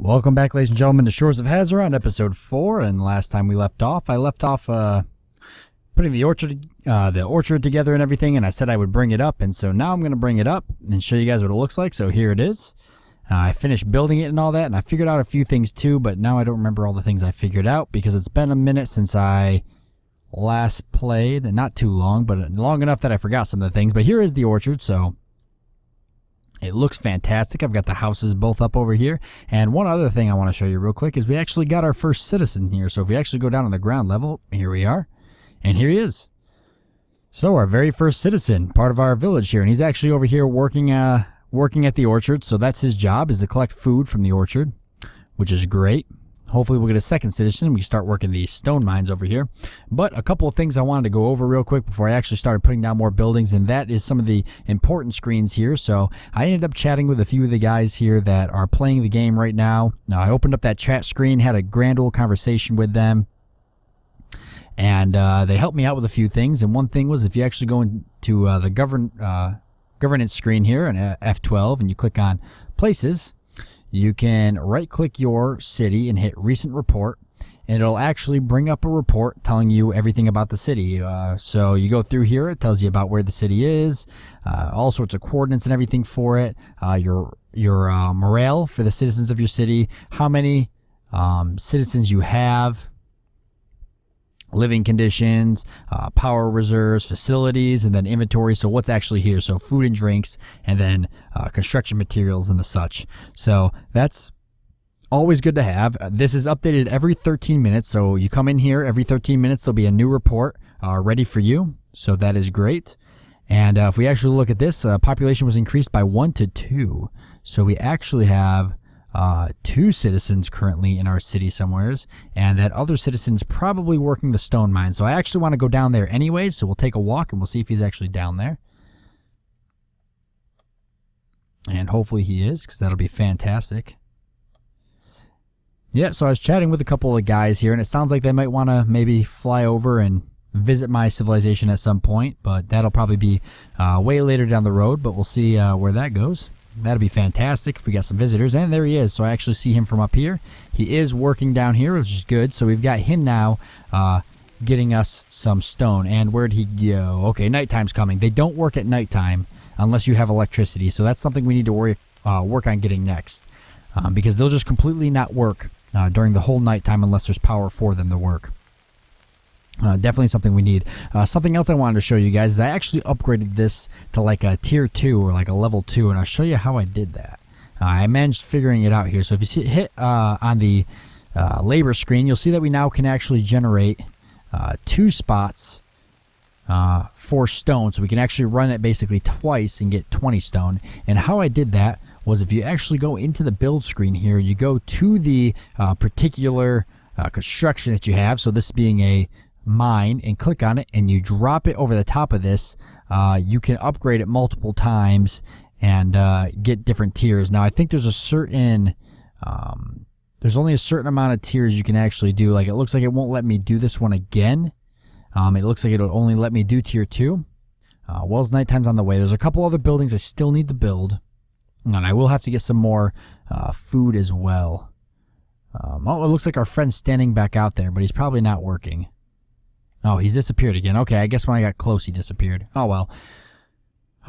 Welcome back, ladies and gentlemen, to Shores of Hazeron, episode 4. And last time we left off, putting the orchard together and everything, and I said I would bring it up, and so now I'm going to bring it up and show you guys what it looks like. So here it is. I finished building it and all that, and I figured out a few things too, but now I don't remember all the things I figured out because it's been a minute since I last played, and not too long, but long enough that I forgot some of the things. But here is the orchard, so it looks fantastic. I've got the houses both up over here. And one other thing I want to show you real quick is we actually got our first citizen here. So if we actually go down on the ground level, here we are. And here he is. So our very first citizen, part of our village here. And he's actually over here working at the orchard. So that's his job, is to collect food from the orchard, which is great. Hopefully we'll get a second citizen and we start working these stone mines over here. But a couple of things I wanted to go over real quick before I actually started putting down more buildings, and that is some of the important screens here. So I ended up chatting with a few of the guys here that are playing the game right now. I opened up that chat screen, had a grand old conversation with them, and they helped me out with a few things. And one thing was, if you actually go into the governance screen here in F12 and you click on places, you can right-click your city and hit Recent Report, and it'll actually bring up a report telling you everything about the city. So you go through here, it tells you about where the city is, all sorts of coordinates and everything for it, your morale for the citizens of your city, how many citizens you have, living conditions, power reserves, facilities, and then inventory. So what's actually here? So food and drinks, and then construction materials and the such. So that's always good to have. This is updated every 13 minutes. So you come in here every 13 minutes, there'll be a new report ready for you. So that is great. And if we actually look at this, population was increased by 1 to 2. So we actually have 2 citizens currently in our city somewheres, and that other citizen's probably working the stone mine. So I actually want to go down there anyways, so we'll take a walk and we'll see if he's actually down there. And hopefully he is, because that'll be fantastic. Yeah, so I was chatting with a couple of guys here, and it sounds like they might want to maybe fly over and visit my civilization at some point, but that'll probably be way later down the road, but we'll see where that goes. That'd be fantastic if we got some visitors. And there he is. So I actually see him from up here. He is working down here, which is good. So we've got him now getting us some stone. And where'd he go? Okay, nighttime's coming. They don't work at nighttime unless you have electricity. So that's something we need to work on getting next. Because they'll just completely not work during the whole nighttime unless there's power for them to work. Definitely something we need. Something else I wanted to show you guys is I actually upgraded this to like a tier 2 or like a level 2, and I'll show you how I did that. I managed figuring it out here. So if you hit on the labor screen, you'll see that we now can actually generate 2 spots for stone. So we can actually run it basically twice and get 20 stone. And how I did that was, if you actually go into the build screen here, you go to the particular construction that you have. So this being a mine, and click on it, and you drop it over the top of this. You can upgrade it multiple times and get different tiers. Now I think there's a certain there's only a certain amount of tiers you can actually do. Like, it looks like it won't let me do this one again. It looks like it'll only let me do tier 2. As nighttime's on the way. There's a couple other buildings I still need to build, and I will have to get some more food as well. Oh, it looks like our friend's standing back out there, but he's probably not working. Oh, he's disappeared again. Okay, I guess when I got close, he disappeared. Oh, well.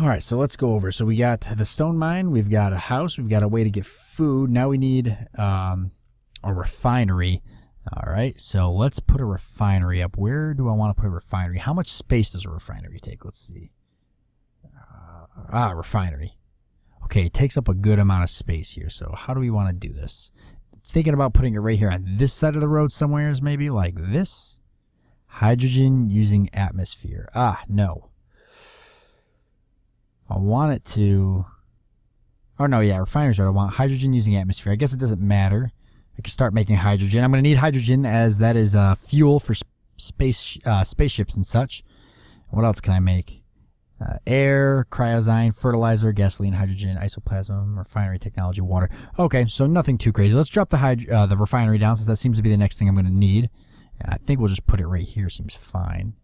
All right, so let's go over. So we got the stone mine. We've got a house. We've got a way to get food. Now we need a refinery. All right, so let's put a refinery up. Where do I want to put a refinery? How much space does a refinery take? Let's see. Refinery. Okay, it takes up a good amount of space here. So how do we want to do this? Thinking about putting it right here on this side of the road somewhere, maybe like this. Hydrogen using atmosphere. No. I want it to... Oh, no, yeah, refineries what I want. Hydrogen using atmosphere. I guess it doesn't matter. I can start making hydrogen. I'm going to need hydrogen, as that is fuel for spaceships and such. What else can I make? Air, cryosine, fertilizer, gasoline, hydrogen, isoplasm, refinery technology, water. Okay, so nothing too crazy. Let's drop the refinery down, since that seems to be the next thing I'm going to need. I think we'll just put it right here. Seems fine.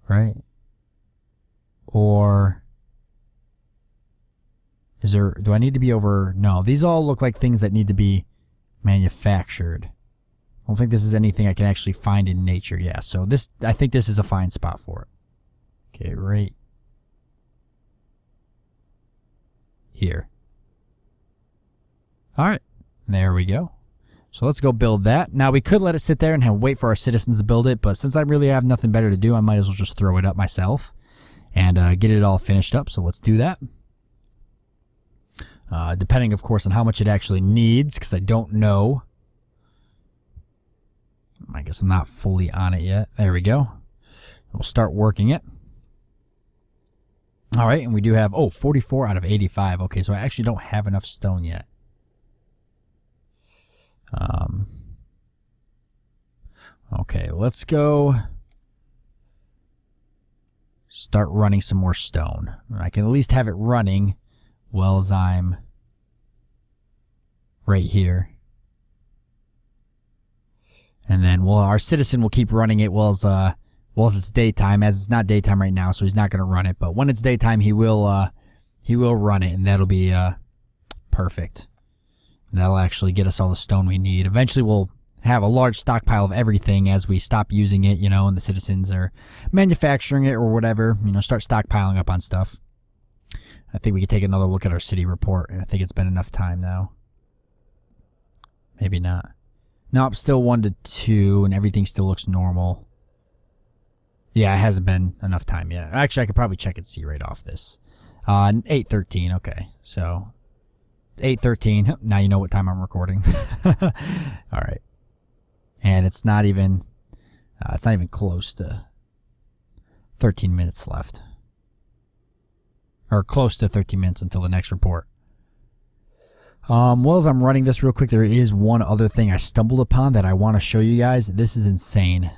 Right? Or Is there, do I need to be over? No, these all look like things that need to be manufactured. I don't think this is anything I can actually find in nature. Yeah, so this, I think this is a fine spot for it. Okay, right here. All right, there we go. So let's go build that. Now we could let it sit there and wait for our citizens to build it, but since I really have nothing better to do, I might as well just throw it up myself and get it all finished up. So let's do that. Depending, of course, on how much it actually needs, because I don't know. I guess I'm not fully on it yet. There we go. We'll start working it. All right, and we do have, 44 out of 85. Okay, so I actually don't have enough stone yet. Okay, let's go start running some more stone. I can at least have it running while as I'm right here. And then our citizen will keep running it while it's daytime, as it's not daytime right now, so he's not going to run it. But when it's daytime, he will run it, and that'll be perfect. And that'll actually get us all the stone we need. Eventually, we'll have a large stockpile of everything as we stop using it, you know, and the citizens are manufacturing it or whatever, you know, start stockpiling up on stuff. I think we could take another look at our city report. I think it's been enough time now. Maybe not. Nope, still 1 to 2, and everything still looks normal. Yeah, it hasn't been enough time yet. Actually, I could probably check and see right off this. 8:13, okay. So, 8:13. Now you know what time I'm recording. All right. And it's not even close to 13 minutes left. Or close to 13 minutes until the next report. Well, as I'm running this real quick, there is one other thing I stumbled upon that I want to show you guys. This is insane.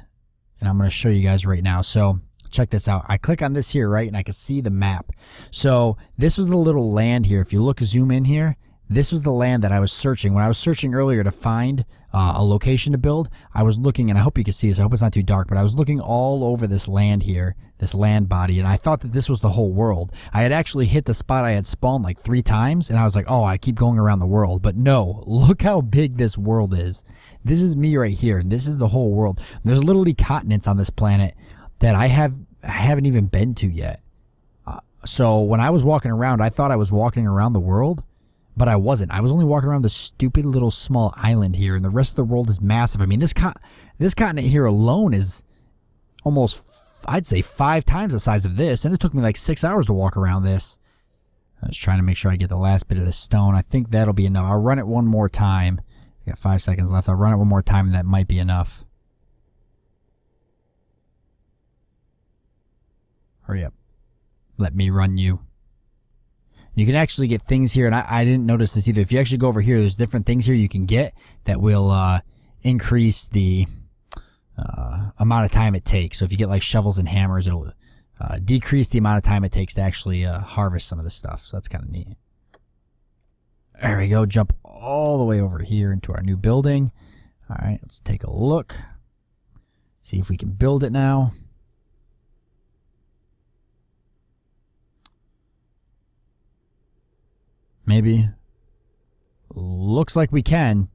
And I'm going to show you guys right now. So check this out. I click on this here, right? And I can see the map. So this was the little land here. If you look, zoom in here, this was the land that I was searching. When I was searching earlier to find a location to build, I was looking, and I hope you can see this. I hope it's not too dark, but I was looking all over this land here, this land body, and I thought that this was the whole world. I had actually hit the spot I had spawned like 3 times, and I was like, oh, I keep going around the world. But no, look how big this world is. This is me right here. This is the whole world. There's literally continents on this planet that I haven't even been to yet. So when I was walking around, I thought I was walking around the world. But I wasn't. I was only walking around this stupid little small island here, and the rest of the world is massive. I mean, this continent here alone is almost, I'd say, 5 times the size of this, and it took me like 6 hours to walk around this. I was trying to make sure I get the last bit of this stone. I think that'll be enough. I'll run it one more time. I got 5 seconds left. I'll run it one more time, and that might be enough. Hurry up. Let me run you. You can actually get things here, and I didn't notice this either. If you actually go over here, there's different things here you can get that will increase the amount of time it takes. So if you get like shovels and hammers, it'll decrease the amount of time it takes to actually harvest some of this stuff. So that's kind of neat. There we go. Jump all the way over here into our new building. All right, let's take a look. See if we can build it now. Maybe. Looks like we can.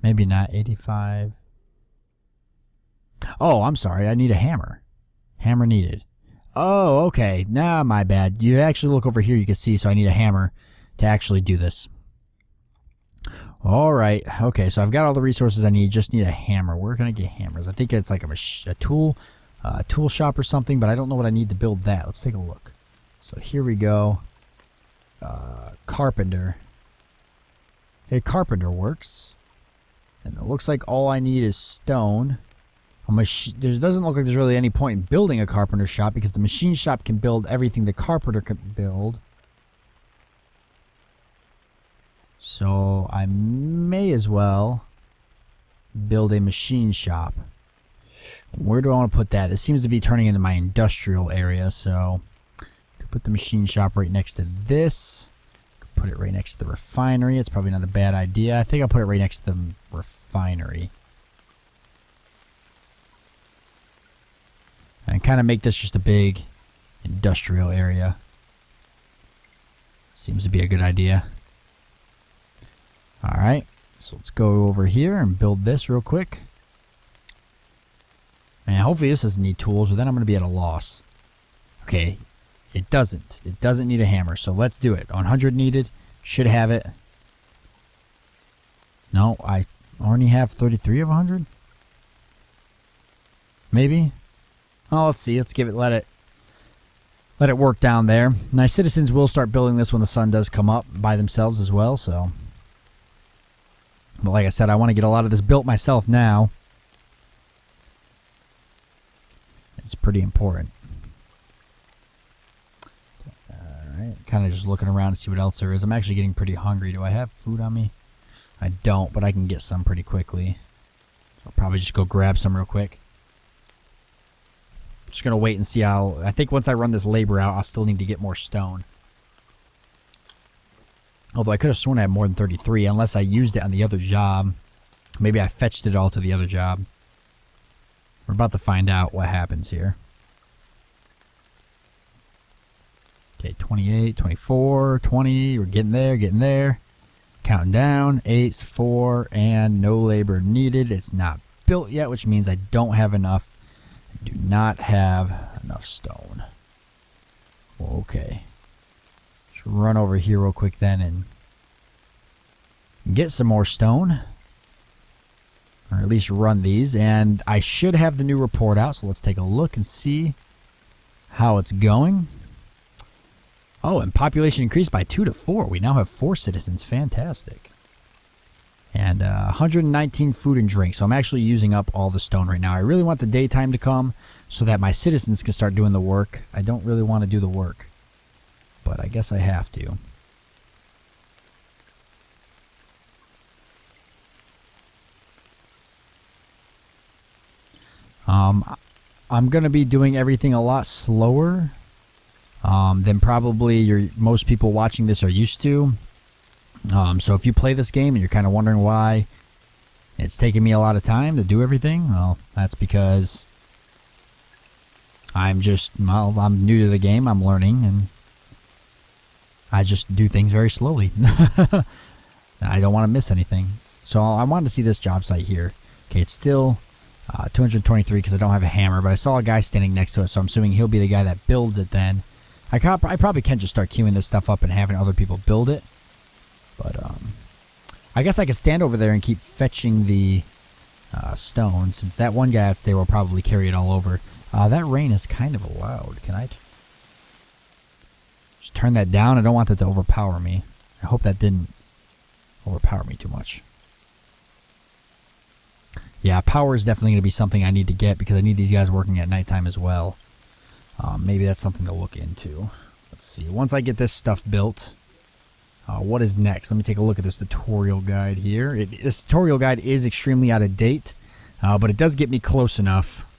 Maybe not. 85. Oh, I'm sorry. I need a hammer. Hammer needed. Oh, okay. Nah, my bad. You actually look over here, you can see, so I need a hammer to actually do this. Alright. Okay, so I've got all the resources I need. Just need a hammer. Where can I get hammers? I think it's like a tool shop or something, but I don't know what I need to build that. Let's take a look. So here we go. Carpenter. Okay, carpenter works. And it looks like all I need is stone. There doesn't look like there's really any point in building a carpenter shop because the machine shop can build everything the carpenter can build. So I may as well build a machine shop. Where do I want to put that? This seems to be turning into my industrial area, so I could put the machine shop right next to this. Could put it right next to the refinery. It's probably not a bad idea. I think I'll put it right next to the refinery. And kind of make this just a big industrial area. Seems to be a good idea. Alright, so let's go over here and build this real quick. And hopefully this doesn't need tools, or then I'm going to be at a loss. Okay, it doesn't. It doesn't need a hammer, so let's do it. 100 needed. Should have it. No, I only have 33 of 100? Maybe? Oh, let's see. Let's give it, let it work down there. My citizens will start building this when the sun does come up by themselves as well, so. But like I said, I want to get a lot of this built myself now. It's pretty important. Alright, kind of just looking around to see what else there is. I'm actually getting pretty hungry. Do I have food on me? I don't, but I can get some pretty quickly. So I'll probably just go grab some real quick. Just going to wait and see how. I think once I run this labor out, I'll still need to get more stone. Although I could have sworn I had more than 33, unless I used it on the other job. Maybe I fetched it all to the other job. We're about to find out what happens here. Okay, 28, 24, 20. We're getting there, getting there. Counting down. 8, 4, and no labor needed. It's not built yet, which means I don't have enough. I do not have enough stone. Okay. Let's run over here real quick then and get some more stone. Or at least run these. And I should have the new report out, so let's take a look and see how it's going. Oh, and population increased by 2 to 4. We now have 4 citizens. Fantastic. And 119 food and drink. So I'm actually using up all the stone right now. I really want the daytime to come so that my citizens can start doing the work. I don't really want to do the work, but I guess I have to. I'm going to be doing everything a lot slower than probably most people watching this are used to. So if you play this game and you're kind of wondering why it's taking me a lot of time to do everything, well, that's because I'm new to the game, I'm learning, and I just do things very slowly. I don't want to miss anything. So I wanted to see this job site here. Okay, it's still 223 because I don't have a hammer, but I saw a guy standing next to it, so I'm assuming he'll be the guy that builds it then. I probably can just start queuing this stuff up and having other people build it. But I guess I could stand over there and keep fetching the stone, since that one guy that's there will probably carry it all over. That rain is kind of loud. Can I just turn that down? I don't want that to overpower me. I hope that didn't overpower me too much. Yeah, power is definitely going to be something I need to get because I need these guys working at nighttime as well. Maybe that's something to look into. Let's see. Once I get this stuff built, what is next? Let me take a look at this tutorial guide here. This tutorial guide is extremely out of date, but it does get me close enough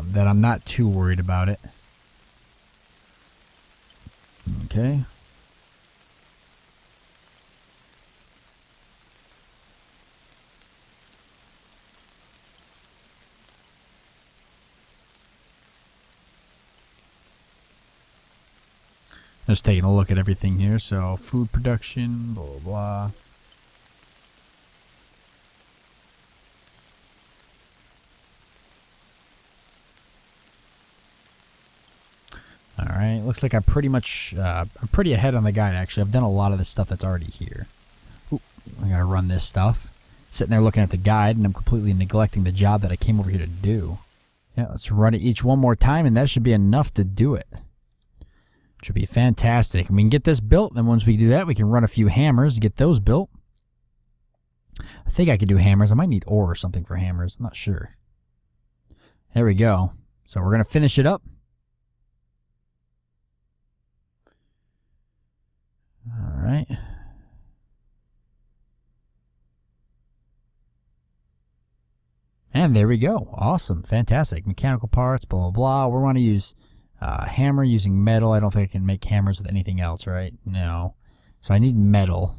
that I'm not too worried about it. Okay. Just taking a look at everything here. So food production, blah, blah, blah. Alright, looks like I'm pretty ahead on the guide actually. I've done a lot of the stuff that's already here. Ooh, I gotta run this stuff. Sitting there looking at the guide and I'm completely neglecting the job that I came over here to do. Yeah, let's run it each one more time and that should be enough to do it. Should be fantastic. And we can get this built, and once we do that, we can run a few hammers to get those built. I think I could do hammers. I might need ore or something for hammers. I'm not sure. There we go. So we're going to finish it up. All right. And there we go. Awesome. Fantastic. Mechanical parts, blah, blah, blah. We want to use hammer using metal. I don't think I can make hammers with anything else, right? No. So I need metal.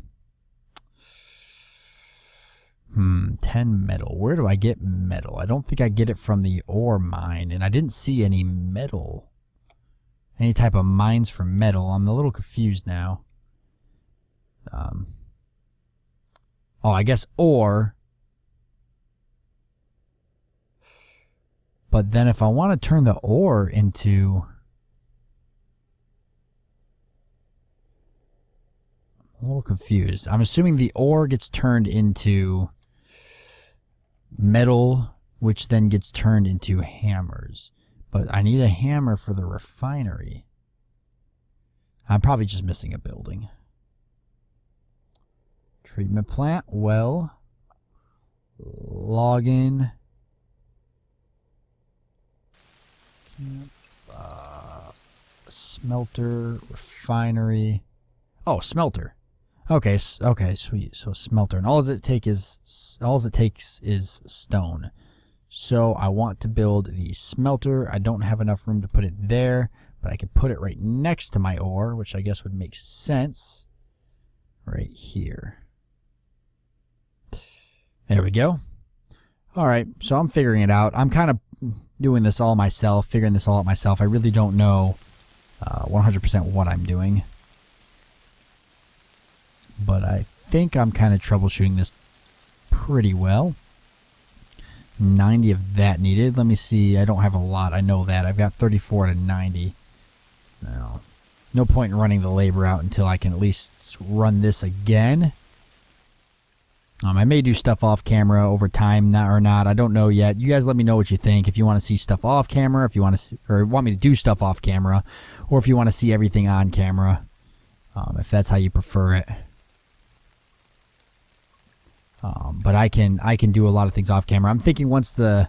10 metal. Where do I get metal? I don't think I get it from the ore mine, and I didn't see any metal. Any type of mines for metal. I'm a little confused now. Oh, I guess ore. But then if I want to turn the ore into... I'm a little confused. I'm assuming the ore gets turned into metal, which then gets turned into hammers. But I need a hammer for the refinery. I'm probably just missing a building. Treatment plant, well, login, smelter, refinery. Oh, smelter. Okay, okay, sweet. So smelter, and all it takes is stone. So I want to build the smelter. I don't have enough room to put it there, but I could put it right next to my ore, which I guess would make sense. Right here. There we go. Alright, so I'm figuring it out. I'm kind of doing this all myself, figuring this all out myself. I really don't know 100% what I'm doing. But I think I'm kind of troubleshooting this pretty well. 90 of that needed. Let me see. I don't have a lot. I know that. I've got 34 to 90. No point in running the labor out until I can at least run this again. I may do stuff off camera over time or not. I don't know yet. You guys let me know what you think. If you want to see stuff off camera, if you want to see, or want me to do stuff off camera, or if you want to see everything on camera, if that's how you prefer it. But I can do a lot of things off camera. I'm thinking once the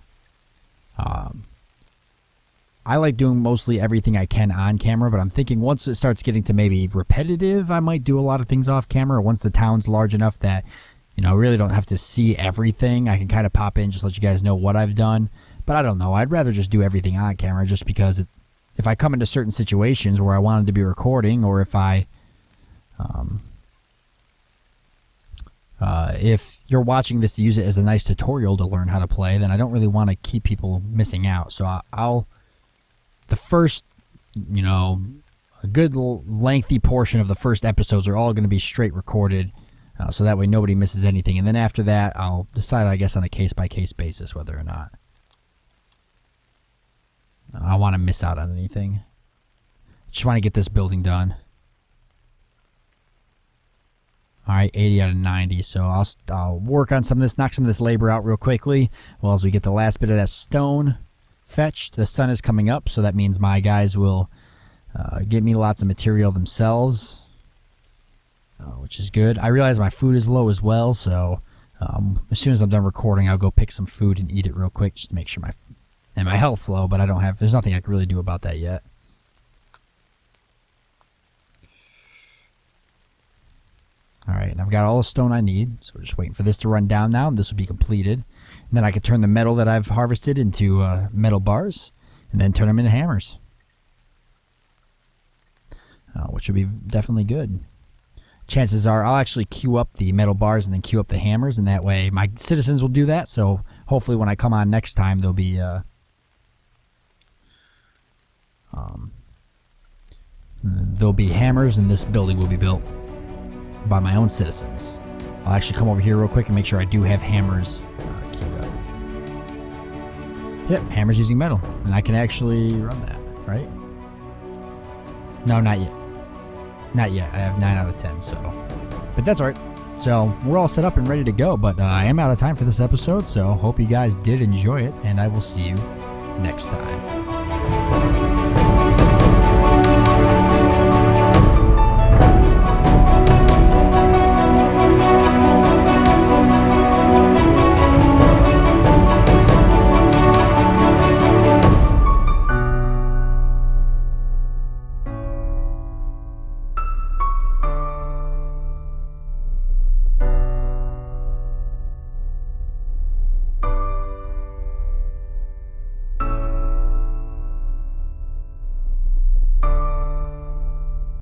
I like doing mostly everything I can on camera, but I'm thinking once it starts getting to maybe repetitive, I might do a lot of things off camera. Once the town's large enough that, you know, I really don't have to see everything, I can kind of pop in, just let you guys know what I've done. But I don't know. I'd rather just do everything on camera, just because if I come into certain situations where I wanted to be recording, or if if you're watching this to use it as a nice tutorial to learn how to play, then I don't really want to keep people missing out. So the first, you know, a good lengthy portion of the first episodes are all going to be straight recorded, so that way nobody misses anything. And then after that, I'll decide, I guess, on a case-by-case basis whether or not I want to miss out on anything. Just want to get this building done. Alright, 80 out of 90, so I'll work on some of this, knock some of this labor out real quickly, while as we get the last bit of that stone fetched. The sun is coming up, so that means my guys will get me lots of material themselves, which is good. I realize my food is low as well, so as soon as I'm done recording, I'll go pick some food and eat it real quick, just to make sure my health's low, but there's nothing I can really do about that yet. Alright, and I've got all the stone I need, so we're just waiting for this to run down now, and this will be completed. And then I can turn the metal that I've harvested into metal bars, and then turn them into hammers. Which will be definitely good. Chances are I'll actually queue up the metal bars and then queue up the hammers, and that way my citizens will do that, so hopefully when I come on next time there'll be hammers, and this building will be built by my own citizens. I'll actually come over here real quick and make sure I do have hammers queued up. Yep, hammers using metal, and I can actually run that, right? No, not yet. Not yet. I have 9 out of 10, so. But that's alright. So, we're all set up and ready to go, but I am out of time for this episode, so hope you guys did enjoy it, and I will see you next time.